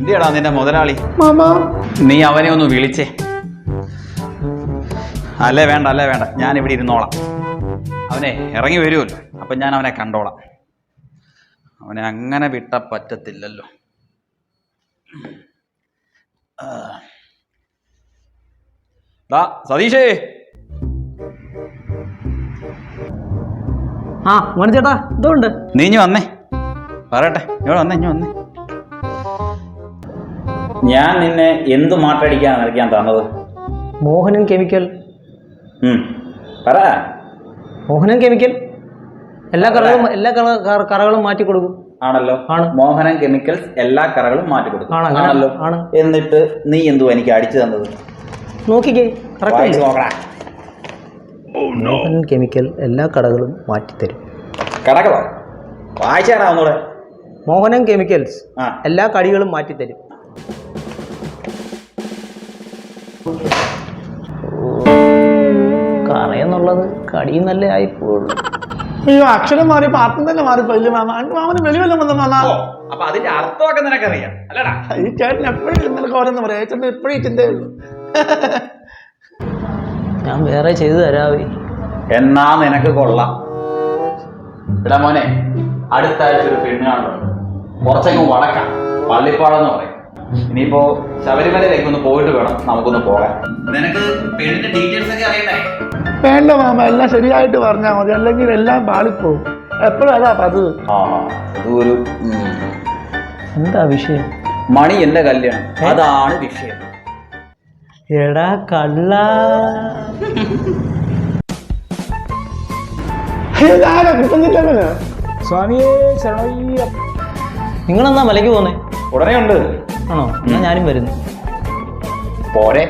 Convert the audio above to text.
എന്തിയാടാ നിന്റെ മുതലാളി? മാമാ നീ അവനെ ഒന്ന് വിളിച്ചേ. അല്ലേ വേണ്ട, ഞാൻ ഇവിടെ ഇരുന്നോളാം. അവനെ ഇറങ്ങി വരുമല്ലോ, അപ്പം ഞാൻ അവനെ കണ്ടോളാം. അവനെ അങ്ങനെ വിട്ട പറ്റത്തില്ലല്ലോ. സതീഷേ, ആ മോനെ ചേട്ടാ ഇതുണ്ട്. നീ ഇഞ്ഞു വന്നേ, പറയട്ടെ. ഇവിടെ വന്നേ, ഇഞ്ഞു വന്നേ. ഞാൻ നിന്നെ എന്ത് മാട്ടടിക്കാൻ നിറയ്ക്കാൻ തന്നത്? മോഹനൻ കെമിക്കൽ. പറ. മോഹനൻ കെമിക്കൽ എല്ലാ കറകളും മാറ്റി കൊടുക്കും. ആണല്ലോ, ആണ്. മോഹനൻ കെമിക്കൽസ് എല്ലാ കറകളും മാറ്റി കൊടുക്കും. ആണല്ലോ. ആണ്. എന്നിട്ട് നീ എന്തുവാ എനിക്ക് അടിച്ചു തന്നത്? നോക്കിക്കേ, നോക്കടാ. മോഹനൻ കെമിക്കൽ എല്ലാ കടകളും മാറ്റിത്തരും. കടകളോ? വായിച്ചാടാ ഒന്നുകൂടെ. മോഹനൻ കെമിക്കൽസ് എല്ലാ കടികളും മാറ്റിത്തരും. കറയെന്നുള്ളത് കടി നല്ല ആയിപ്പോളൂ. അയ്യോ, അക്ഷരം മാറി പാത്രം തന്നെ മാറിപ്പോയില്ലേ മാമ? മാമന് വെളിവെല്ലാം വന്ന മാമ. അപ്പൊ അതിന്റെ അർത്ഥമൊക്കെ നിനക്കറിയാം അല്ലടാ? ഈ ചേട്ടൻ എപ്പോഴും ഇന്നലെ ഓരോന്ന് പറയാം. ചേട്ടൻ എപ്പോഴും ചിന്തയുള്ളൂ. ഞാൻ വേറെ ചെയ്തു തരാവേ. എന്നാ നിനക്ക് കൊള്ളാം. ഇടാ മോനെ, അടുത്ത ആഴ്ച ഒരു പെണ്ണുകാണുണ്ട്. കുറച്ചങ്ങ് വടക്കാം, പള്ളിപ്പാടെന്ന് പറയും. ഇനിയിപ്പോ ശബരിമലയിലേക്ക് ഒന്ന് പോയിട്ട് വേണം നമുക്കൊന്ന് പോകാൻ. നിനക്ക് പെണ്ണിന്റെ ഡീറ്റെയിൽസ് ഒക്കെ അറിയണ്ടേ? വേണ്ട മാമ, എല്ലാം ശരിയായിട്ട് പറഞ്ഞാൽ മതി, അല്ലെങ്കിൽ എല്ലാം പാളിപ്പോവും. എപ്പോഴും അതാ പതിവ്. അതൊരു എന്താ വിഷയം? മണി എന്റെ കല്യാണം, അതാണ് വിഷയം. എടാ കള്ള, നിങ്ങളെന്നാ മലയ്ക്ക് പോന്നേ? ഉടനെ ഉണ്ട്. ആണോ? എന്നാ ഞാനും വരുന്നു. പോരെ.